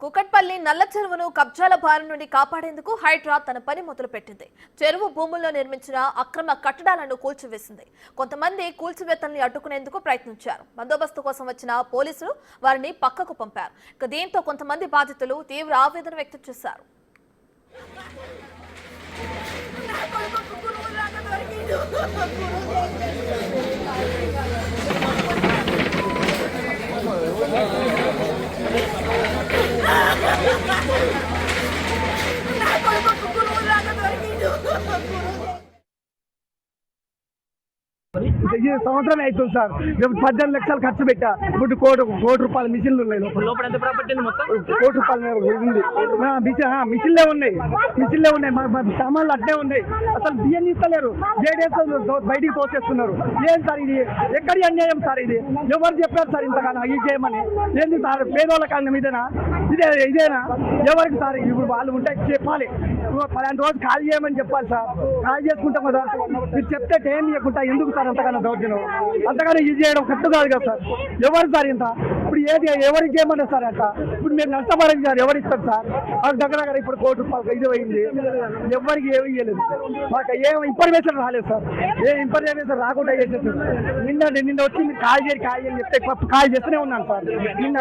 కూకట్పల్లి నల్ల చెరువును కబ్జాల బారి నుండి కాపాడేందుకు హైడ్రా తన పని మొదలుపెట్టింది. చెరువు భూముల్లో నిర్మించిన అక్రమ కట్టడాలను కూల్చివేసింది. కొంతమంది కూల్చివేతల్ని అడ్డుకునేందుకు ప్రయత్నించారు. బందోబస్తు కోసం వచ్చిన పోలీసులు వారిని పక్కకు పంపారు. దీంతో కొంతమంది బాధితులు తీవ్ర ఆవేదన వ్యక్తం చేశారు. ఈ సంవత్సరం అవుతుంది సార్. 18 లక్షలు ఖర్చు పెట్టా. ఇప్పుడు కోటి రూపాయల మిషన్లు ఉన్నాయి. లోపల ఎంత ప్రాపర్టీ మొత్తం? కోటి రూపాయలు ఉంది. మిషన్లే ఉన్నాయి. మా సామాన్లు అట్లే ఉన్నాయి. అసలు బియ్యం ఇస్తలేరు. జేడీఎస్ బయటికి తోచేస్తున్నారు. ఏం సార్ ఇది? ఎక్కడి అన్యాయం సార్ ఇది? ఎవరు చెప్పారు సార్ ఇంతకాలం ఇది చేయమని? ఏంది సార్? పేదోళ్ళ కాలం ఇదేనా? ఇదేనా? ఎవరికి సార్? ఇప్పుడు వాళ్ళు ఉంటే చెప్పాలి. 10 రోజు ఖాళీ చేయమని చెప్పాలి సార్. ఖాళీ చేసుకుంటాం కదా. మీరు చెప్తే టైం ఇవ్వకుండా ఎందుకు సార్ అంతకన్నా దౌర్జన్యం? అంతగానే ఇది చేయడం కరెక్ట్ కాదు కదా సార్. ఎవరు సార్ ఇంత? ఇప్పుడు ఏది ఎవరికి చేయమన్నారు సార్ అంట? ఇప్పుడు మీరు నష్టపడింది సార్. ఎవరు ఇస్తారు సార్? వాళ్ళ దగ్గర ఇప్పుడు కోటి రూపాయలు ఇది అయింది. ఎవరికి ఏమి ఇవ్వలేదు. మాకు ఏం ఇన్ఫర్మేషన్ రాలేదు సార్. ఏ ఇన్ఫర్మేషన్ రాకుండా చేసేసారు. నిన్న వచ్చి మీరు కాల్ చేయని చెప్తే కాల్ చేస్తూనే ఉన్నాను సార్. నిన్న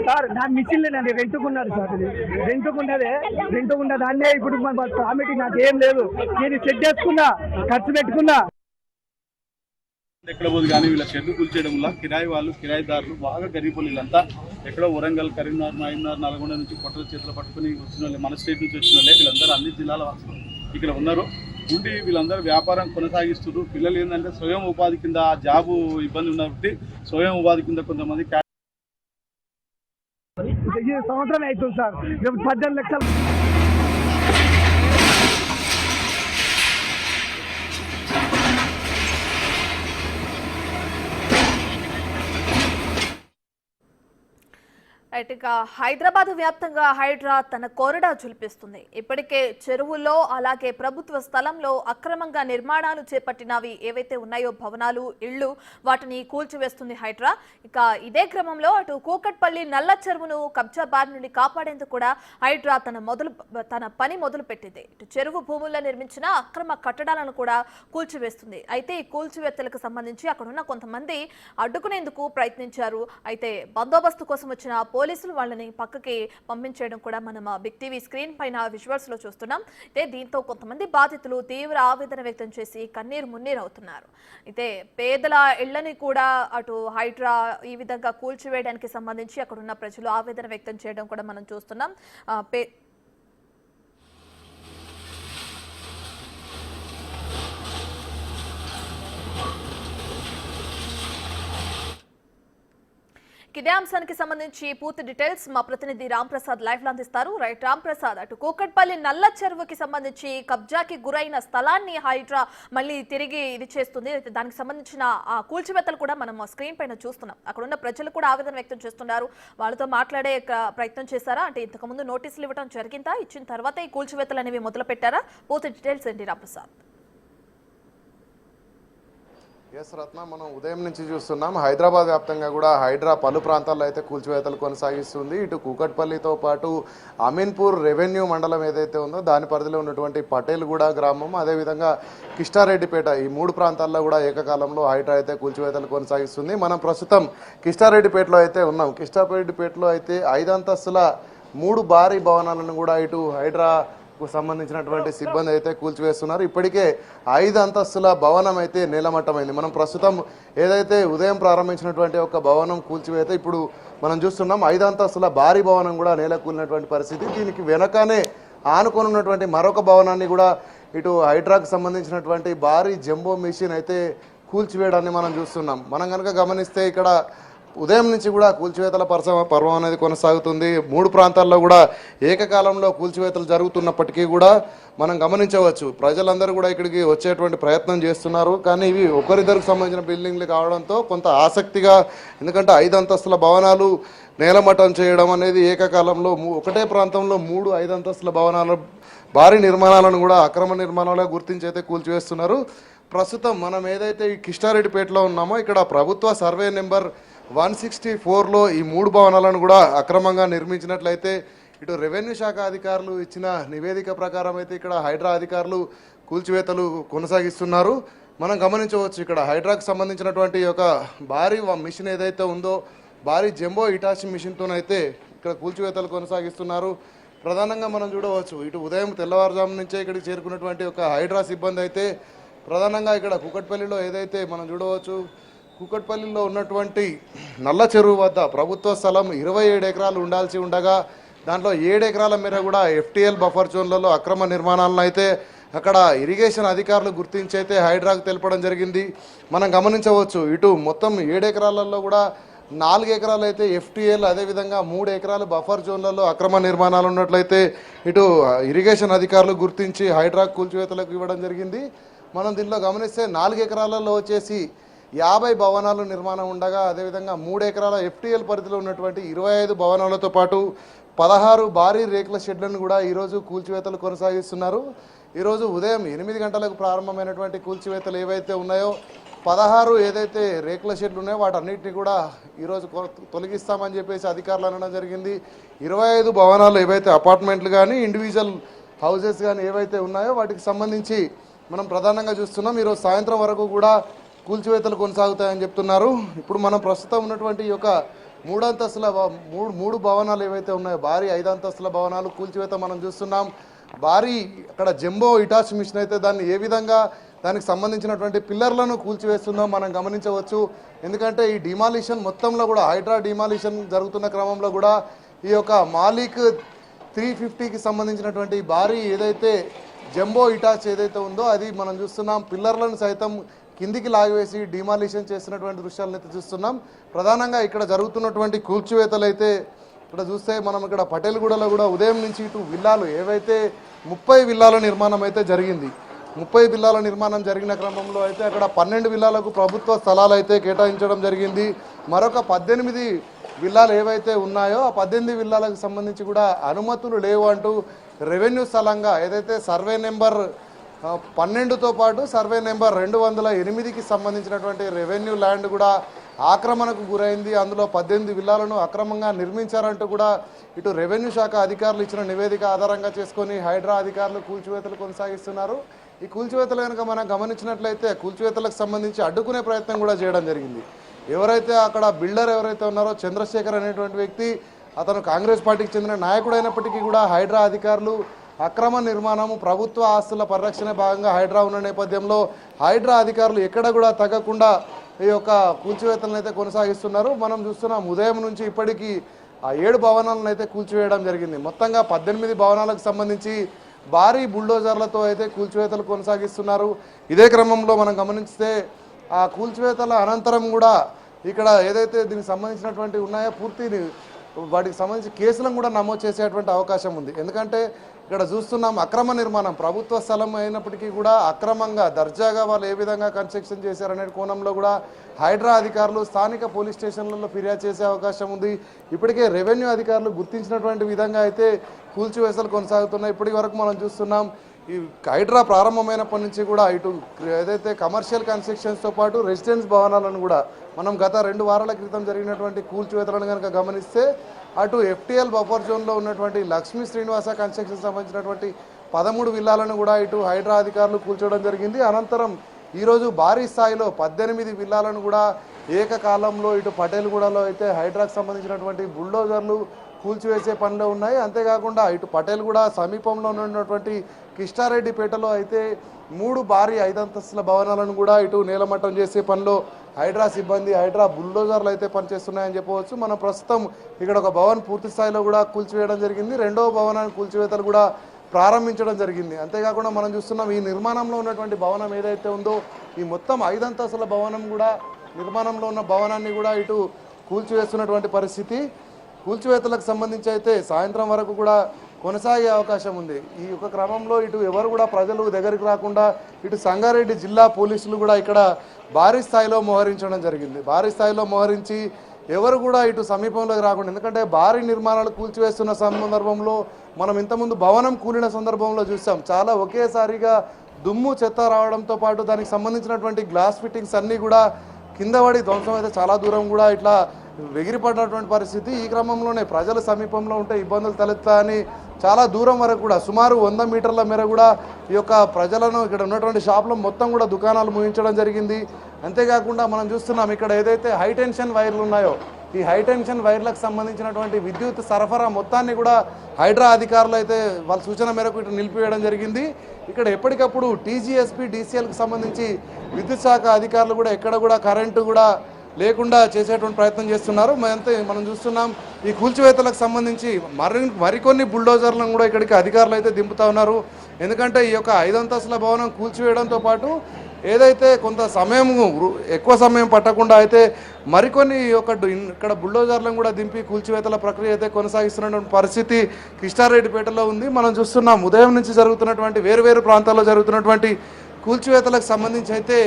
సార్ నా మిషన్లే నన్ను రెంటుకున్నాడు సార్. ఇది రెంటుకున్న దాన్నే ఇప్పుడు కామెడీ నాకేం లేదు. నేను సెట్ చేసుకున్నా, ఖర్చు పెట్టుకున్నా. ఎక్కడ పోదు కానీ వీళ్ళ షెడ్డు కూల్చేయడం వల్ల కిరాయిదారులు బాగా గరీబులు. వీళ్ళంతా ఎక్కడో వరంగల్, కరీంనగర్, మహబూబ్నగర్, నల్గొండ నుంచి పొట్టల చేతులు పట్టుకుని వచ్చిన వాళ్ళే, మన స్టేట్ నుంచి వచ్చిన వాళ్ళే. వీళ్ళందరూ అన్ని జిల్లాల ఇక్కడ ఉన్నారు. ఉండి వీళ్ళందరూ వ్యాపారం కొనసాగిస్తున్నారు. పిల్లలు ఏంటంటే స్వయం ఉపాధి కింద జాబు ఇబ్బంది ఉన్నప్పుడు స్వయం ఉపాధి కింద కొంతమంది ఈ సంవత్సరం అవుతుంది సార్. 18 లక్షలు ఇక హైదరాబాద్ వ్యాప్తంగా హైడ్రా తన కొరడా ఝులిపిస్తుంది. ఇప్పటికే చెరువుల్లో అలాగే ప్రభుత్వ స్థలంలో అక్రమంగా నిర్మాణాలు చేపట్టినవి ఏవైతే ఉన్నాయో భవనాలు, ఇళ్లు, వాటిని కూల్చివేస్తుంది హైడ్రా. ఇక ఇదే క్రమంలో అటు కూకట్పల్లి నల్ల చెరువును కబ్జా బారి నుండి కాపాడేందుకు కూడా హైడ్రా తన పని మొదలు పెట్టింది. ఇటు చెరువు భూముల్లో నిర్మించిన అక్రమ కట్టడాలను కూడా కూల్చివేస్తుంది. అయితే ఈ కూల్చివేతలకు సంబంధించి అక్కడున్న కొంతమంది అడ్డుకునేందుకు ప్రయత్నించారు. అయితే బందోబస్తు కోసం వచ్చిన పోలీసులు వాళ్ళని పక్కకి పంపించడం కూడా మనం బిగ్ టీవీ స్క్రీన్ పైన విజువల్స్ లో చూస్తున్నాం. అయితే దీంతో కొంతమంది బాధితులు తీవ్ర ఆవేదన వ్యక్తం చేసి కన్నీరు మున్నీరు అవుతున్నారు. అయితే పేదల ఇళ్లని కూడా అటు హైడ్రా ఈ విధంగా కూల్చివేయడానికి సంబంధించి అక్కడున్న ప్రజలు ఆవేదన వ్యక్తం చేయడం కూడా మనం చూస్తున్నాం. ఇదే అంశానికి సంబంధించి పూర్తి డీటెయిల్స్ మా ప్రతినిధి రామ్ ప్రసాద్ లైవ్ లో అందిస్తారు. రైట్ రామ్ ప్రసాద్, అటు కూకట్పల్లి నల్ల చెరువుకి సంబంధించి కబ్జాకి గురైన స్థలాన్ని హైడ్రా మళ్ళీ తిరిగి ఇది చేస్తుంది. దానికి సంబంధించిన ఆ కూల్చివేతలు కూడా మనం స్క్రీన్ పైన చూస్తున్నాం. అక్కడ ఉన్న ప్రజలు కూడా ఆవేదన వ్యక్తం చేస్తున్నారు. వాళ్ళతో మాట్లాడే ప్రయత్నం చేశారా? అంటే ఇంతకుముందు నోటీసులు ఇవ్వడం జరిగిందా? ఇచ్చిన తర్వాత ఈ కూల్చివేతలు అనేవి మొదలు పెట్టారా? పూర్తి డీటెయిల్స్ ఏంటి రామ్ ప్రసాద్? ఎస్ రత్న, మనం ఉదయం నుంచి చూస్తున్నాం హైదరాబాద్ వ్యాప్తంగా కూడా హైడ్రా పలు ప్రాంతాల్లో అయితే కూల్చివేతలు కొనసాగిస్తుంది. ఇటు కూకట్పల్లితో పాటు అమీన్పూర్ రెవెన్యూ మండలం ఏదైతే ఉందో దాని పరిధిలో ఉన్నటువంటి పటేల్గూడ గ్రామం, అదేవిధంగా కిష్టారెడ్డిపేట, ఈ 3 ప్రాంతాల్లో కూడా ఏకకాలంలో హైడ్రా అయితే కూల్చివేతలు కొనసాగిస్తుంది. మనం ప్రస్తుతం కిష్టారెడ్డిపేటలో అయితే ఉన్నాం. కిష్టారెడ్డిపేటలో అయితే 5 అంతస్తుల 3 భారీ భవనాలను కూడా ఇటు హైడ్రా సంబంధించినటువంటి సిబ్బంది అయితే కూల్చివేస్తున్నారు. ఇప్పటికే 5 అంతస్తుల భవనం అయితే నేలమట్టమైంది. మనం ప్రస్తుతం ఏదైతే ఉదయం ప్రారంభించినటువంటి ఒక భవనం కూల్చివేత ఇప్పుడు మనం చూస్తున్నాం. 5 అంతస్తుల భారీ భవనం కూడా నేలకూలినటువంటి పరిస్థితి. దీనికి వెనకనే ఆనుకొని ఉన్నటువంటి మరొక భవనాన్ని కూడా ఇటు హైడ్రాకు సంబంధించినటువంటి భారీ జంబో మిషన్ అయితే కూల్చివేయడాన్ని మనం చూస్తున్నాం. మనం కనుక గమనిస్తే ఇక్కడ ఉదయం నుంచి కూడా కూల్చివేతల పర్వం అనేది కొనసాగుతుంది. 3 ప్రాంతాల్లో కూడా ఏకకాలంలో కూల్చివేతలు జరుగుతున్నప్పటికీ కూడా మనం గమనించవచ్చు ప్రజలందరూ కూడా ఇక్కడికి వచ్చేటువంటి ప్రయత్నం చేస్తున్నారు. కానీ ఇవి ఒకరిద్దరికి సంబంధించిన బిల్డింగ్లు కావడంతో కొంత ఆసక్తిగా, ఎందుకంటే 5 అంతస్తుల భవనాలు నేలమట్టం చేయడం అనేది ఏకకాలంలో ఒకటే ప్రాంతంలో 3 5 అంతస్తుల భవనాలు భారీ నిర్మాణాలను కూడా అక్రమ నిర్మాణాలుగా గుర్తించి అయితే కూల్చివేస్తున్నారు. ప్రస్తుతం మనం ఏదైతే ఈ కిష్టారెడ్డిపేటలో ఉన్నామో ఇక్కడ ప్రభుత్వ సర్వే నెంబర్ 164లో ఈ 3 భవనాలను కూడా అక్రమంగా నిర్మించినట్లయితే ఇటు రెవెన్యూ శాఖ అధికారులు ఇచ్చిన నివేదిక ప్రకారం అయితే ఇక్కడ హైడ్రా అధికారులు కూల్చివేతలు కొనసాగిస్తున్నారు. మనం గమనించవచ్చు ఇక్కడ హైడ్రాకు సంబంధించినటువంటి ఒక భారీ మిషన్ ఏదైతే ఉందో భారీ జంబో ఇటాచి మిషన్తోనైతే ఇక్కడ కూల్చివేతలు కొనసాగిస్తున్నారు. ప్రధానంగా మనం చూడవచ్చు ఇటు ఉదయం తెల్లవారుజాము నుంచే ఇక్కడికి చేరుకున్నటువంటి ఒక హైడ్రా సిబ్బంది అయితే ప్రధానంగా ఇక్కడ కూకట్పల్లిలో ఏదైతే మనం చూడవచ్చు కూకట్పల్లిలో ఉన్నటువంటి నల్ల చెరువు వద్ద ప్రభుత్వ స్థలం 27 ఎకరాలు ఉండాల్సి ఉండగా దాంట్లో 7 ఎకరాల మేర కూడా FTL బఫర్ జోన్లలో అక్రమ నిర్మాణాలను అయితే అక్కడ ఇరిగేషన్ అధికారులు గుర్తించి అయితే హైడ్రాకు తెలపడం జరిగింది. మనం గమనించవచ్చు ఇటు మొత్తం 7 ఎకరాలలో కూడా 4 ఎకరాలు అయితే FTL, అదేవిధంగా 3 ఎకరాలు బఫర్ జోన్లలో అక్రమ నిర్మాణాలు ఉన్నట్లయితే ఇటు ఇరిగేషన్ అధికారులు గుర్తించి హైడ్రాకు కూల్చివేతలకు ఇవ్వడం జరిగింది. మనం దీనిలో గమనిస్తే 4 ఎకరాలలో వచ్చేసి 50 భవనాలు నిర్మాణం ఉండగా అదేవిధంగా 3 ఎకరాల FTL పరిధిలో ఉన్నటువంటి 25 భవనాలతో పాటు 16 భారీ రేకుల షెడ్లను కూడా ఈరోజు కూల్చివేతలు కొనసాగిస్తున్నారు. ఈరోజు ఉదయం 8 గంటలకు ప్రారంభమైనటువంటి కూల్చివేతలు ఏవైతే ఉన్నాయో 16 ఏదైతే రేకుల షెడ్లు ఉన్నాయో వాటన్నిటిని కూడా ఈరోజు తొలగిస్తామని చెప్పేసి అధికారులు అనడం జరిగింది. 25 భవనాలు ఏవైతే అపార్ట్మెంట్లు కానీ ఇండివిజువల్ హౌసెస్ కానీ ఏవైతే ఉన్నాయో వాటికి సంబంధించి మనం ప్రధానంగా చూస్తున్నాం. ఈరోజు సాయంత్రం వరకు కూడా కూల్చివేతలు కొనసాగుతాయని చెప్తున్నారు. ఇప్పుడు మనం ప్రస్తుతం ఉన్నటువంటి ఈ యొక్క 3 అంతస్తుల 3 భవనాలు ఏవైతే ఉన్నాయో భారీ 5 అంతస్తుల భవనాలు కూల్చివేత మనం చూస్తున్నాం. భారీ అక్కడ జంబో ఇటాచ్ మిషన్ అయితే దాన్ని ఏ విధంగా దానికి సంబంధించినటువంటి పిల్లర్లను కూల్చివేస్తుందో మనం గమనించవచ్చు. ఎందుకంటే ఈ డిమాలిషన్ మొత్తంలో కూడా హైడ్రా డిమాలిషన్ జరుగుతున్న క్రమంలో కూడా ఈ యొక్క మాలిక్ 350కి సంబంధించినటువంటి భారీ ఏదైతే జంబో ఇటాచ్ ఏదైతే ఉందో అది మనం చూస్తున్నాం. పిల్లర్లను సైతం కిందికి లాగివేసి డిమాలిషన్ చేస్తున్నటువంటి దృశ్యాలను అయితే చూస్తున్నాం. ప్రధానంగా ఇక్కడ జరుగుతున్నటువంటి కూల్చివేతలు అయితే ఇక్కడ చూస్తే మనం ఇక్కడ పటేల్గూడలో కూడా ఉదయం నుంచి ఇటు విల్లాలు ఏవైతే 30 విల్లాల నిర్మాణం అయితే జరిగింది. 30 విల్లాల నిర్మాణం జరిగిన క్రమంలో అయితే అక్కడ 12 విల్లాలకు ప్రభుత్వ స్థలాలు అయితే కేటాయించడం జరిగింది. మరొక 18 విల్లాలు ఏవైతే ఉన్నాయో ఆ 18 విల్లాలకు సంబంధించి కూడా అనుమతులు లేవు అంటూ రెవెన్యూ స్థలంగా ఏదైతే సర్వే నెంబర్ 12తో పాటు సర్వే నెంబర్ 208కి సంబంధించినటువంటి రెవెన్యూ ల్యాండ్ కూడా ఆక్రమణకు గురైంది. అందులో 18 విల్లాలను అక్రమంగా నిర్మించారంటూ కూడా ఇటు రెవెన్యూ శాఖ అధికారులు ఇచ్చిన నివేదిక ఆధారంగా చేసుకొని హైడ్రా అధికారులు కూల్చివేతలు కొనసాగిస్తున్నారు. ఈ కూల్చివేతలు కనుక మనం గమనించినట్లయితే కూల్చివేతలకు సంబంధించి అడ్డుకునే ప్రయత్నం కూడా చేయడం జరిగింది. ఎవరైతే అక్కడ బిల్డర్ ఎవరైతే ఉన్నారో చంద్రశేఖర్ అనేటువంటి వ్యక్తి అతను కాంగ్రెస్ పార్టీకి చెందిన నాయకుడు అయినప్పటికీ కూడా హైడ్రా అధికారులు అక్రమ నిర్మాణము ప్రభుత్వ ఆస్తుల పరిరక్షణ భాగంగా హైడ్రా ఉన్న నేపథ్యంలో హైడ్రా అధికారులు ఎక్కడ కూడా తగ్గకుండా ఈ యొక్క కూల్చివేతలను అయితే కొనసాగిస్తున్నారు. మనం చూస్తున్నాం ఉదయం నుంచి ఇప్పటికీ ఆ 7 భవనాలను అయితే కూల్చివేయడం జరిగింది. మొత్తంగా 18 భవనాలకు సంబంధించి భారీ బుల్డోజర్లతో అయితే కూల్చివేతలు కొనసాగిస్తున్నారు. ఇదే క్రమంలో మనం గమనిస్తే ఆ కూల్చివేతల అనంతరం కూడా ఇక్కడ ఏదైతే దీనికి సంబంధించినటువంటి ఉన్నాయో పూర్తి వాటికి సంబంధించి కేసులను కూడా నమోదు చేసేటువంటి అవకాశం ఉంది. ఎందుకంటే ఇక్కడ చూస్తున్నాం అక్రమ నిర్మాణం ప్రభుత్వ స్థలం అయినప్పటికీ కూడా అక్రమంగా దర్జాగా వాళ్ళు ఏ విధంగా కన్స్ట్రక్షన్ చేశారనే కోణంలో కూడా హైడ్రా అధికారులు స్థానిక పోలీస్ స్టేషన్లలో ఫిర్యాదు చేసే అవకాశం ఉంది. ఇప్పటికే రెవెన్యూ అధికారులు గుర్తించినటువంటి విధంగా అయితే కూల్చివేతలు కొనసాగుతున్నాయి. ఇప్పటి వరకు మనం చూస్తున్నాం ఈ హైడ్రా ప్రారంభమైనప్పటి నుంచి కూడా ఇటు ఏదైతే కమర్షియల్ కన్స్ట్రక్షన్స్తో పాటు రెసిడెన్స్ భవనాలను కూడా మనం గత 2 వారాల క్రితం జరిగినటువంటి కూల్చివేతలను కనుక గమనిస్తే అటు FTL బఫర్ జోన్లో ఉన్నటువంటి లక్ష్మీ శ్రీనివాస కన్స్ట్రక్షన్ సంబంధించినటువంటి 13 విల్లాలను కూడా ఇటు హైడ్రా అధికారులు కూల్చోవడం జరిగింది. అనంతరం ఈరోజు భారీ స్థాయిలో 18 విల్లాలను కూడా ఏకకాలంలో ఇటు పటేల్గూడలో అయితే హైడ్రాకు సంబంధించినటువంటి బుల్డోజర్లు కూల్చివేసే పనిలో ఉన్నాయి. అంతేకాకుండా ఇటు పటేల్గూడ సమీపంలో ఉన్నటువంటి కిష్టారెడ్డిపేటలో అయితే 3 భారీ 5 అంతస్తుల భవనాలను కూడా ఇటు నేలమట్టం చేసే పనిలో హైడ్రా సిబ్బంది హైడ్రా బుల్డోజర్లు అయితే పనిచేస్తున్నాయని చెప్పవచ్చు. మనం ప్రస్తుతం ఇక్కడ ఒక భవన్ పూర్తి స్థాయిలో కూడా కూల్చివేయడం జరిగింది. 2వ భవనాన్ని కూల్చివేతలు కూడా ప్రారంభించడం జరిగింది. అంతేకాకుండా మనం చూస్తున్నాం ఈ నిర్మాణంలో ఉన్నటువంటి భవనం ఏదైతే ఉందో ఈ మొత్తం 5 అంతస్తుల భవనం కూడా నిర్మాణంలో ఉన్న భవనాన్ని కూడా ఇటు కూల్చివేస్తున్నటువంటి పరిస్థితి. కూల్చివేతలకు సంబంధించి అయితే సాయంత్రం వరకు కూడా కొనసాగే అవకాశం ఉంది. ఈ యొక్క క్రమంలో ఇటు ఎవరు కూడా ప్రజలు దగ్గరికి రాకుండా ఇటు సంగారెడ్డి జిల్లా పోలీసులు కూడా ఇక్కడ భారీ స్థాయిలో మోహరించడం జరిగింది. భారీ స్థాయిలో మోహరించి ఎవరు కూడా ఇటు సమీపంలోకి రాకుండా, ఎందుకంటే భారీ నిర్మాణాలు కూల్చివేస్తున్న సందర్భంలో మనం ఇంతకుముందు భవనం కూలిన సందర్భంలో చూసాం చాలా ఒకేసారిగా దుమ్ము చెత్త రావడంతో పాటు దానికి సంబంధించినటువంటి గ్లాస్ ఫిట్టింగ్స్ అన్నీ కూడా కింద పడి ధ్వంసం అయితే చాలా దూరం కూడా ఇట్లా ఎగిరిపడినటువంటి పరిస్థితి. ఈ క్రమంలోనే ప్రజల సమీపంలో ఉంటే ఇబ్బందులు తలెత్తాయని చాలా దూరం వరకు కూడా సుమారు 100 మీటర్ల మేర కూడా ఈ యొక్క ప్రజలను ఇక్కడ ఉన్నటువంటి షాపులు మొత్తం కూడా దుకాణాలు ముగించడం జరిగింది. అంతేకాకుండా మనం చూస్తున్నాం ఇక్కడ ఏదైతే హైటెన్షన్ వైర్లు ఉన్నాయో ఈ హైటెన్షన్ వైర్లకు సంబంధించినటువంటి విద్యుత్ సరఫరా మొత్తాన్ని కూడా హైడ్రా అధికారులు అయితే వాళ్ళ సూచన మేరకు ఇటు నిలిపివేయడం జరిగింది. ఇక్కడ ఎప్పటికప్పుడు టీజీఎస్పీ డీసీఎల్కి సంబంధించి విద్యుత్ శాఖ అధికారులు కూడా ఎక్కడ కూడా కరెంటు కూడా లేకుండా చేసేటువంటి ప్రయత్నం చేస్తున్నారు. మనం చూస్తున్నాం ఈ కూల్చివేతలకు సంబంధించి మరికొన్ని బుల్డోజర్లను కూడా ఇక్కడికి అధికారులు అయితే దింపుతా ఉన్నారు. ఎందుకంటే ఈ యొక్క 5 అంతస్తుల భవనం కూల్చివేయడంతో పాటు ఏదైతే కొంత సమయం ఎక్కువ సమయం పట్టకుండా అయితే మరికొన్ని ఇక్కడ బుల్డోజర్లను కూడా దింపి కూల్చివేతల ప్రక్రియ అయితే కొనసాగిస్తున్నటువంటి పరిస్థితి కిష్టారెడ్డిపేటలో ఉంది. మనం చూస్తున్నాం ఉదయం నుంచి జరుగుతున్నటువంటి వేరు ప్రాంతాల్లో జరుగుతున్నటువంటి కూల్చివేతలకు సంబంధించి అయితే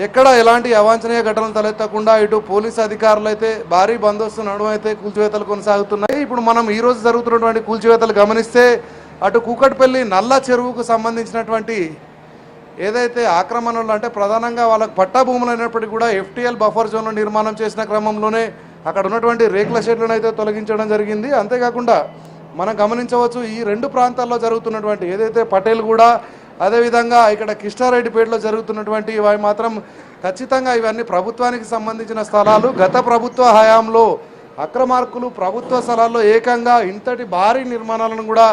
ఎక్కడ ఎలాంటి అవాంఛనీయ ఘటనలు తలెత్తకుండా ఇటు పోలీసు అధికారులు అయితే భారీ బందోబస్తు నడుమ అయితే కూల్చివేతలు కొనసాగుతున్నాయి. ఇప్పుడు మనం ఈ రోజు జరుగుతున్నటువంటి కూల్చివేతలు గమనిస్తే అటు కూకట్పల్లి నల్ల చెరువుకు సంబంధించినటువంటి ఏదైతే ఆక్రమణలు అంటే ప్రధానంగా వాళ్ళకు పట్టా భూములు అయినప్పటికీ కూడా FTL బఫర్ జోన్లో నిర్మాణం చేసిన క్రమంలోనే అక్కడ ఉన్నటువంటి రేకుల షెడ్లను అయితే తొలగించడం జరిగింది. అంతేకాకుండా మనం గమనించవచ్చు ఈ 2 ప్రాంతాల్లో జరుగుతున్నటువంటి ఏదైతే పటేల్ కూడా అదేవిధంగా ఇక్కడ కిష్టారెడ్డిపేటలో జరుగుతున్నటువంటి ఇవి మాత్రం ఖచ్చితంగా ఇవన్నీ ప్రభుత్వానికి సంబంధించిన స్థలాలు. గత ప్రభుత్వ హయాంలో అక్రమార్కులు ప్రభుత్వ స్థలాల్లో ఏకంగా ఇంతటి భారీ నిర్మాణాలను కూడా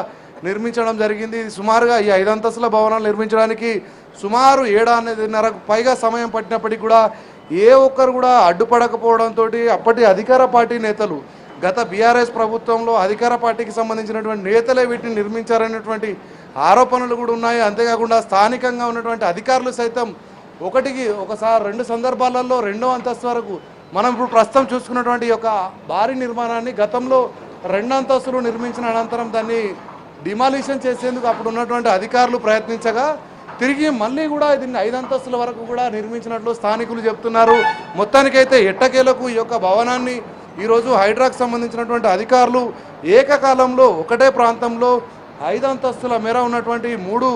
నిర్మించడం జరిగింది. సుమారుగా ఈ 5 అంతస్తుల భవనాలు నిర్మించడానికి సుమారు 7.5 పైగా సమయం పట్టినప్పటికీ కూడా ఏ ఒక్కరు కూడా అడ్డుపడకపోవడంతో అప్పటి అధికార పార్టీ నేతలు గత బీఆర్ఎస్ ప్రభుత్వంలో అధికార పార్టీకి సంబంధించినటువంటి నేతలే వీటిని నిర్మించారనేటువంటి ఆరోపణలు కూడా ఉన్నాయి. అంతేకాకుండా స్థానికంగా ఉన్నటువంటి అధికారులు సైతం ఒకసారి 2 సందర్భాలలో 2వ అంతస్తు వరకు మనం ఇప్పుడు ప్రస్తుతం చూసుకున్నటువంటి యొక్క భారీ నిర్మాణాన్ని గతంలో 2 అంతస్తులు నిర్మించిన అనంతరం దాన్ని డిమాలిషన్ చేసేందుకు అప్పుడు ఉన్నటువంటి అధికారులు ప్రయత్నించగా తిరిగి మళ్ళీ కూడా దీన్ని 5 అంతస్తుల వరకు కూడా నిర్మించినట్లు స్థానికులు చెప్తున్నారు. మొత్తానికైతే ఎట్టకేలకు ఈ యొక్క భవనాన్ని ఈరోజు హైడ్రాకు సంబంధించినటువంటి అధికారులు ఏకకాలంలో ఒకటే ప్రాంతంలో 5 అంతస్తుల మేర ఉన్నటువంటి 3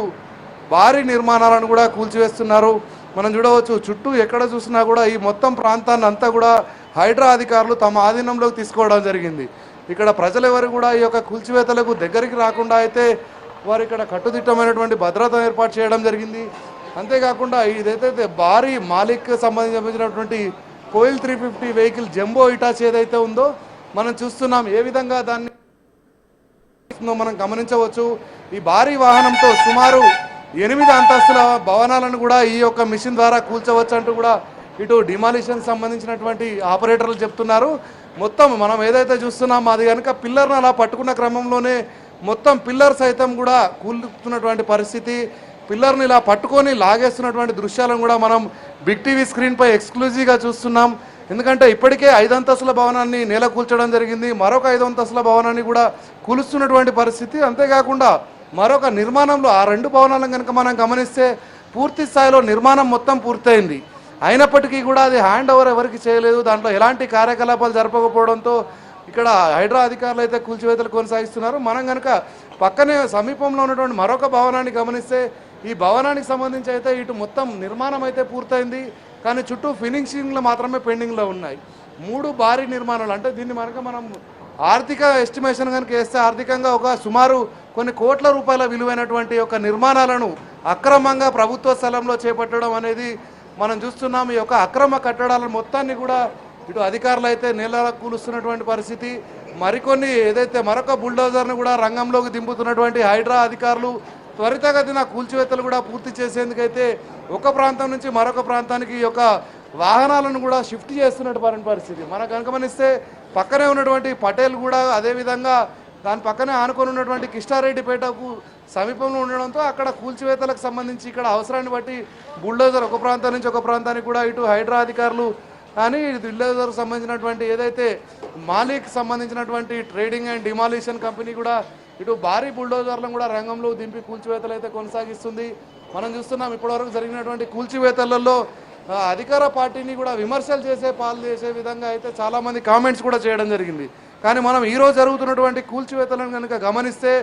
భారీ నిర్మాణాలను కూడా కూల్చివేస్తున్నారు. మనం చూడవచ్చు చుట్టూ ఎక్కడ చూసినా కూడా ఈ మొత్తం ప్రాంతాన్ని అంతా కూడా హైడ్రా అధికారులు తమ ఆధీనంలోకి తీసుకోవడం జరిగింది. ఇక్కడ ప్రజలెవరు కూడా ఈ యొక్క కూల్చివేతలకు దగ్గరికి రాకుండా అయితే వారు ఇక్కడ కట్టుదిట్టమైనటువంటి భద్రతను ఏర్పాటు చేయడం జరిగింది. అంతేకాకుండా ఇదైతే భారీ మాలిక్ సంబంధించినటువంటి కోయిల్ 350 వెహికల్ జంబో ఇటాచ్ ఏదైతే ఉందో మనం చూస్తున్నాం ఏ విధంగా దాన్ని మనం గమనించవచ్చు. ఈ భారీ వాహనంతో సుమారు 8 అంతస్తుల భవనాలను కూడా ఈ యొక్క మిషన్ ద్వారా కూల్చవచ్చు అంటూ కూడా ఇటు డిమాలిషన్ సంబంధించినటువంటి ఆపరేటర్లు చెప్తున్నారు. మొత్తం మనం ఏదైతే చూస్తున్నామో అది కనుక పిల్లర్ను అలా పట్టుకున్న క్రమంలోనే మొత్తం పిల్లర్ సైతం కూడా కూలుతున్నటువంటి పరిస్థితి. పిల్లర్ని ఇలా పట్టుకొని లాగేస్తున్నటువంటి దృశ్యాలను కూడా మనం బిగ్ టీవీ స్క్రీన్పై ఎక్స్క్లూజివ్గా చూస్తున్నాం. ఎందుకంటే ఇప్పటికే 5 అంతస్తుల భవనాన్ని నేల కూల్చడం జరిగింది. మరొక 5 అంతస్తుల భవనాన్ని కూడా కూలుస్తున్నటువంటి పరిస్థితి. అంతేకాకుండా మరొక నిర్మాణంలో ఆ 2 భవనాలను కనుక మనం గమనిస్తే పూర్తి స్థాయిలో నిర్మాణం మొత్తం పూర్తయింది. అయినప్పటికీ కూడా అది హ్యాండ్ ఓవర్ ఎవరికి చేయలేదు. దాంట్లో ఎలాంటి కార్యకలాపాలు జరపకపోవడంతో ఇక్కడ హైడ్రా అధికారులు అయితే కూల్చివేతలు కొనసాగిస్తున్నారు. మనం కనుక పక్కనే సమీపంలో ఉన్నటువంటి మరొక భవనాన్ని గమనిస్తే ఈ భవనానికి సంబంధించి అయితే ఇటు మొత్తం నిర్మాణం అయితే పూర్తయింది. కానీ చుట్టూ ఫినిషింగ్లు మాత్రమే పెండింగ్లో ఉన్నాయి. 3 భారీ నిర్మాణాలు అంటే దీన్ని మనం ఆర్థిక ఎస్టిమేషన్ కనుక వేస్తే ఆర్థికంగా ఒక సుమారు కొన్ని కోట్ల రూపాయల విలువైనటువంటి ఒక నిర్మాణాలను అక్రమంగా ప్రభుత్వ స్థలంలో చేపట్టడం అనేది మనం చూస్తున్నాం. ఈ యొక్క అక్రమ కట్టడాల మొత్తాన్ని కూడా ఇటు అధికారులు అయితే నేల కూలుస్తున్నటువంటి పరిస్థితి. మరికొన్ని ఏదైతే మరొక బుల్డోజర్ను కూడా రంగంలోకి దింపుతున్నటువంటి హైడ్రా అధికారులు త్వరితగతిన కూల్చివేతలు కూడా పూర్తి చేసేందుకైతే ఒక ప్రాంతం నుంచి మరొక ప్రాంతానికి ఈ యొక్క వాహనాలను కూడా షిఫ్ట్ చేస్తున్నటువంటి పరిస్థితి మనం గమనిస్తే పక్కనే ఉన్నటువంటి పటేల్ కూడా అదేవిధంగా దాని పక్కనే ఆనుకొని ఉన్నటువంటి కిష్టారెడ్డిపేటకు సమీపంలో ఉండడంతో అక్కడ కూల్చివేతలకు సంబంధించి ఇక్కడ అవసరాన్ని బట్టి బుల్డోజర్ ఒక ప్రాంతం నుంచి ఒక ప్రాంతానికి కూడా ఇటు హైడ్రా అధికారులు కానీ బుల్డోజర్కు సంబంధించినటువంటి ఏదైతే మాలిక్ సంబంధించినటువంటి ట్రేడింగ్ అండ్ డిమాలిషన్ కంపెనీ కూడా ఇటు భారీ బుల్డోజర్లను కూడా రంగంలో దింపి కూల్చివేతలు అయితే కొనసాగిస్తుంది. మనం చూస్తున్నాం ఇప్పటివరకు జరిగినటువంటి కూల్చివేతలలో అధికార పార్టీని కూడా విమర్శలు చేసే విధంగా అయితే చాలామంది కామెంట్స్ కూడా చేయడం జరిగింది. కానీ మనం ఈరోజు జరుగుతున్నటువంటి కూల్చివేతలను కనుక గమనిస్తే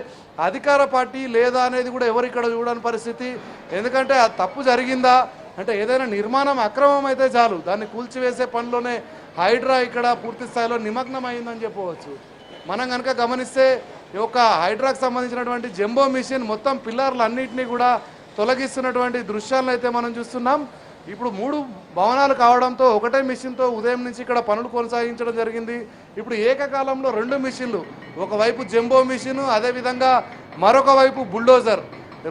అధికార పార్టీ లేదా అనేది కూడా ఎవరు ఇక్కడ చూడని పరిస్థితి. ఎందుకంటే ఆ తప్పు జరిగిందా అంటే ఏదైనా నిర్మాణం అక్రమం అయితే చాలు దాన్ని కూల్చివేసే పనిలోనే హైడ్రా ఇక్కడ పూర్తి స్థాయిలో నిమగ్నం అయిందని చెప్పవచ్చు. మనం కనుక గమనిస్తే ఈ యొక్క హైడ్రాకు సంబంధించినటువంటి జంబో మిషన్ మొత్తం పిల్లర్లు అన్నింటినీ కూడా తొలగిస్తున్నటువంటి దృశ్యాలను అయితే మనం చూస్తున్నాం. ఇప్పుడు 3 భవనాలు కావడంతో ఒకటే మిషన్తో ఉదయం నుంచి ఇక్కడ పనులు కొనసాగించడం జరిగింది. ఇప్పుడు ఏకకాలంలో 2 మిషన్లు, ఒకవైపు జంబో మిషన్, అదేవిధంగా మరొక వైపు బుల్డోజర్,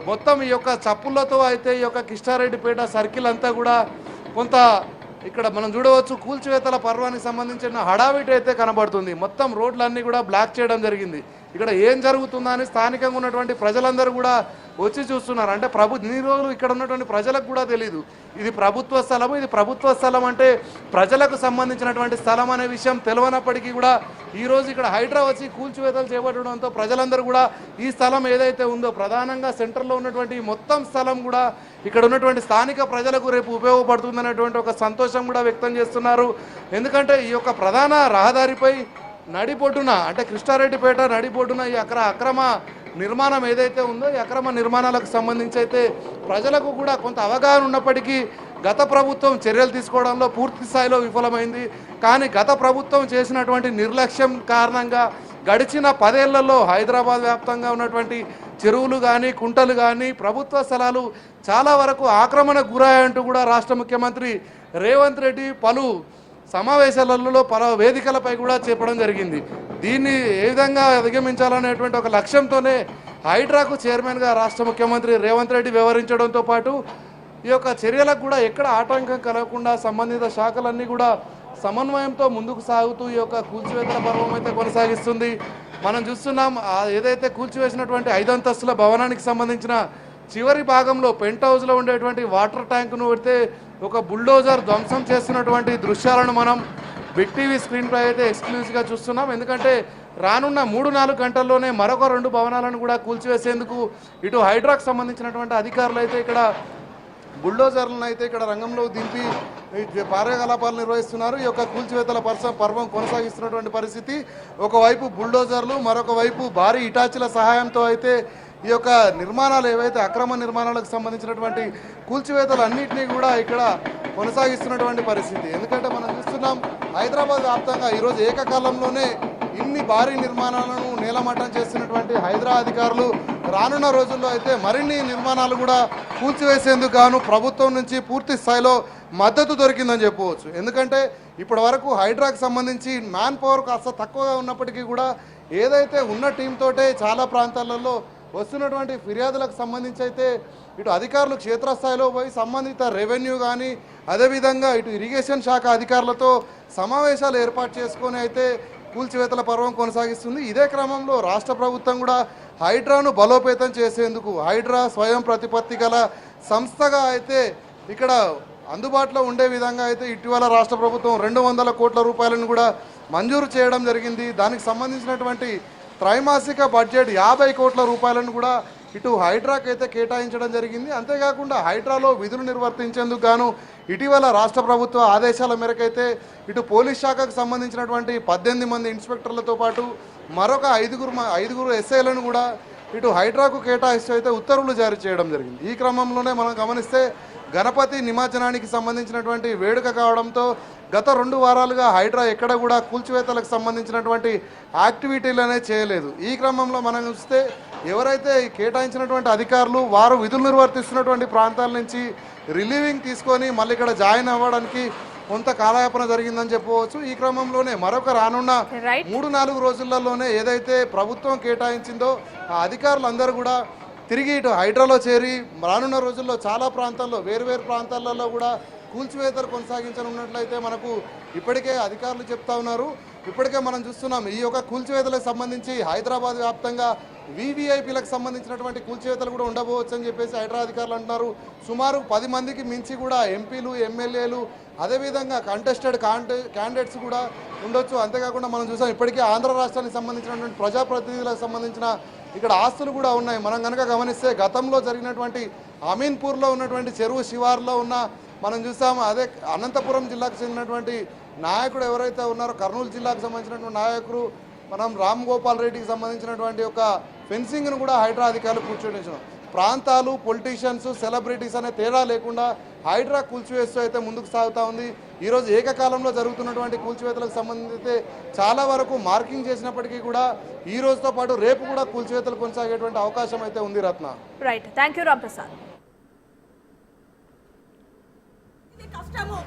మొత్తం ఈ యొక్క చప్పులతో అయితే ఈ యొక్క కిష్టారెడ్డిపేట సర్కిల్ అంతా కూడా కొంత ఇక్కడ మనం చూడవచ్చు కూల్చివేతల పర్వానికి సంబంధించిన హడావిడి అయితే కనబడుతుంది. మొత్తం రోడ్లన్నీ కూడా బ్లాక్ చేయడం జరిగింది. ఇక్కడ ఏం జరుగుతుందా అని స్థానికంగా ఉన్నటువంటి ప్రజలందరూ కూడా వచ్చి చూస్తున్నారు. అంటే ఇన్ని రోజులు ఇక్కడ ఉన్నటువంటి ప్రజలకు కూడా తెలియదు ఇది ప్రభుత్వ స్థలం, ఇది ప్రభుత్వ స్థలం అంటే ప్రజలకు సంబంధించినటువంటి స్థలం అనే విషయం తెలియనప్పటికీ కూడా ఈరోజు ఇక్కడ హైడ్రా వచ్చి కూల్చివేతలు చేపట్టడంతో ప్రజలందరూ కూడా ఈ స్థలం ఏదైతే ఉందో ప్రధానంగా సెంటర్లో ఉన్నటువంటి మొత్తం స్థలం కూడా ఇక్కడ ఉన్నటువంటి స్థానిక ప్రజలకు రేపు ఉపయోగపడుతుందనేటువంటి ఒక సంతోషం కూడా వ్యక్తం చేస్తున్నారు. ఎందుకంటే ఈ యొక్క ప్రధాన రహదారిపై నడిబొడ్డున అంటే కృష్ణారెడ్డిపేట నడిబొడ్డున ఈ అక్రమ నిర్మాణం ఏదైతే ఉందో ఈ అక్రమ నిర్మాణాలకు సంబంధించి అయితే ప్రజలకు కూడా కొంత అవగాహన ఉన్నప్పటికీ గత ప్రభుత్వం చర్యలు తీసుకోవడంలో పూర్తి స్థాయిలో విఫలమైంది. కానీ గత ప్రభుత్వం చేసినటువంటి నిర్లక్ష్యం కారణంగా గడిచిన 10 ఏళ్లలో హైదరాబాద్ వ్యాప్తంగా ఉన్నటువంటి చెరువులు కానీ కుంటలు కానీ ప్రభుత్వ స్థలాలు చాలా వరకు ఆక్రమణకు గురయ్యాయంటూ కూడా రాష్ట్ర ముఖ్యమంత్రి రేవంత్ రెడ్డి పలు సమావేశాలలో పలు వేదికలపై కూడా చెప్పడం జరిగింది. దీన్ని ఏ విధంగా అధిగమించాలనేటువంటి ఒక లక్ష్యంతోనే హైడ్రాకు చైర్మన్గా రాష్ట్ర ముఖ్యమంత్రి రేవంత్ రెడ్డి వ్యవహరించడంతో పాటు ఈ యొక్క చర్యలకు కూడా ఎక్కడ ఆటంకం కలగకుండా సంబంధిత శాఖలన్నీ కూడా సమన్వయంతో ముందుకు సాగుతూ ఈ యొక్క కూల్చివేతల పర్వం అయితే కొనసాగిస్తుంది. మనం చూస్తున్నాం ఏదైతే కూల్చివేసినటువంటి 5 అంతస్తుల భవనానికి సంబంధించిన చివరి భాగంలో పెంట్ హౌస్లో ఉండేటువంటి వాటర్ ట్యాంకును పెడితే ఒక బుల్డోజర్ ధ్వంసం చేస్తున్నటువంటి దృశ్యాలను మనం బిగ్ టీవీ స్క్రీన్పై అయితే ఎక్స్క్లూజివ్గా చూస్తున్నాం. ఎందుకంటే రానున్న 3-4 గంటల్లోనే మరొక 2 భవనాలను కూడా కూల్చివేసేందుకు ఇటు హైడ్రాకు సంబంధించినటువంటి అధికారులు అయితే ఇక్కడ బుల్డోజర్లను అయితే ఇక్కడ రంగంలో దింపి కార్యకలాపాలు నిర్వహిస్తున్నారు. ఈ యొక్క కూల్చివేతల పర్వం కొనసాగిస్తున్నటువంటి పరిస్థితి. ఒకవైపు బుల్డోజర్లు, మరొక వైపు భారీ ఇటాచీల సహాయంతో అయితే ఈ యొక్క నిర్మాణాలు ఏవైతే అక్రమ నిర్మాణాలకు సంబంధించినటువంటి కూల్చివేతలు అన్నింటినీ కూడా ఇక్కడ కొనసాగిస్తున్నటువంటి పరిస్థితి. ఎందుకంటే మనం చూస్తున్నాం హైదరాబాద్ వ్యాప్తంగా ఈరోజు ఏకకాలంలోనే ఇన్ని భారీ నిర్మాణాలను నేలమట్టం చేస్తున్నటువంటి హైదరా అధికారులు రానున్న రోజుల్లో అయితే మరిన్ని నిర్మాణాలు కూడా కూల్చివేసేందుకు గాను ప్రభుత్వం నుంచి పూర్తి స్థాయిలో మద్దతు దొరికిందని చెప్పవచ్చు. ఎందుకంటే ఇప్పటి వరకు హైడ్రాకు సంబంధించి మ్యాన్ పవర్ కాస్త తక్కువగా ఉన్నప్పటికీ కూడా ఏదైతే ఉన్న టీంతోటే చాలా ప్రాంతాలలో వస్తున్నటువంటి ఫిర్యాదులకు సంబంధించి అయితే ఇటు అధికారులు క్షేత్రస్థాయిలో పోయి సంబంధిత రెవెన్యూ కానీ అదేవిధంగా ఇటు ఇరిగేషన్ శాఖ అధికారులతో సమావేశాలు ఏర్పాటు చేసుకొని అయితే కూల్చివేతల పర్వం కొనసాగిస్తుంది. ఇదే క్రమంలో రాష్ట్ర ప్రభుత్వం కూడా హైడ్రాను బలోపేతం చేసేందుకు హైడ్రా స్వయం ప్రతిపత్తి గల సంస్థగా అయితే ఇక్కడ అందుబాటులో ఉండే విధంగా అయితే ఇటీవల రాష్ట్ర ప్రభుత్వం 200 కోట్ల రూపాయలను కూడా మంజూరు చేయడం జరిగింది. దానికి సంబంధించినటువంటి త్రైమాసిక బడ్జెట్ 50 కోట్ల రూపాయలను కూడా ఇటు హైడ్రాకి అయితే కేటాయించడం జరిగింది. అంతేకాకుండా హైడ్రాలో విధులు నిర్వర్తించేందుకు గాను ఇటీవల రాష్ట్ర ప్రభుత్వ ఆదేశాల మేరకైతే ఇటు పోలీస్ శాఖకు సంబంధించినటువంటి 18 మంది ఇన్స్పెక్టర్లతో పాటు మరొక 5 ఎస్ఐలను కూడా ఇటు హైడ్రాకు కేటాయిస్తూ అయితే ఉత్తర్వులు జారీ చేయడం జరిగింది. ఈ క్రమంలోనే మనం గమనిస్తే గణపతి నిమజ్జనానికి సంబంధించినటువంటి వేడుక కావడంతో గత 2 వారాలుగా హైడ్రా ఎక్కడ కూడా కూల్చివేతలకు సంబంధించినటువంటి యాక్టివిటీలు అనేది చేయలేదు. ఈ క్రమంలో మనం చూస్తే ఎవరైతే కేటాయించినటువంటి అధికారులు వారు విధులు నిర్వర్తిస్తున్నటువంటి ప్రాంతాల నుంచి రిలీవింగ్ తీసుకొని మళ్ళీ ఇక్కడ జాయిన్ అవ్వడానికి కొంత కాలయాపన జరిగిందని చెప్పవచ్చు. ఈ క్రమంలోనే మరొక రానున్న 3-4 రోజులలోనే ఏదైతే ప్రభుత్వం కేటాయించిందో ఆ అధికారులందరూ కూడా తిరిగి ఇటు హైడ్రాలో చేరి రానున్న రోజుల్లో చాలా ప్రాంతాల్లో వేరువేరు ప్రాంతాలలో కూడా కూల్చివేతలు కొనసాగించనున్నట్లయితే మనకు ఇప్పటికే అధికారులు చెప్తా ఉన్నారు. ఇప్పటికే మనం చూస్తున్నాం ఈ యొక్క కూల్చివేతలకు సంబంధించి హైదరాబాద్ వ్యాప్తంగా వీవీఐపీలకు సంబంధించినటువంటి కూల్చివేతలు కూడా ఉండబోవచ్చు అని చెప్పేసి హైడ్రా అధికారులు అంటున్నారు. సుమారు 10 మందికి మించి కూడా ఎంపీలు, ఎమ్మెల్యేలు అదేవిధంగా కంటెస్టెడ్ క్యాండిడేట్స్ కూడా ఉండొచ్చు. అంతేకాకుండా మనం చూసాం ఇప్పటికే ఆంధ్ర రాష్ట్రానికి సంబంధించినటువంటి ప్రజాప్రతినిధులకు సంబంధించిన ఇక్కడ ఆస్తులు కూడా ఉన్నాయి. మనం కనుక గమనిస్తే గతంలో జరిగినటువంటి అమీన్పూర్లో ఉన్నటువంటి చెరువు శివార్లో ఉన్న మనం చూసాము అదే అనంతపురం జిల్లాకు చెందినటువంటి నాయకుడు ఎవరైతే ఉన్నారో కర్నూలు జిల్లాకు సంబంధించినటువంటి నాయకుడు మనం రామ్ గోపాల్ రెడ్డికి సంబంధించినటువంటి ఒక ఫెన్సింగ్ను కూడా హైడ్రా అధికారులు కూర్చోనించారు. ప్రాంతాలు, పొలిటీషియన్స్, సెలబ్రిటీస్ అనే తేడా లేకుండా హైడ్రా కూల్చివేస్తూ అయితే ముందుకు సాగుతూ ఉంది. ఈరోజు ఏకకాలంలో జరుగుతున్నటువంటి కూల్చివేతలకు సంబంధించి చాలా వరకు మార్కింగ్ చేసినప్పటికీ కూడా ఈ రోజుతో పాటు రేపు కూడా కూల్చివేతలు కొనసాగేటువంటి అవకాశం అయితే ఉంది Ratna. Right, thank you Ram Prasad. కష్టము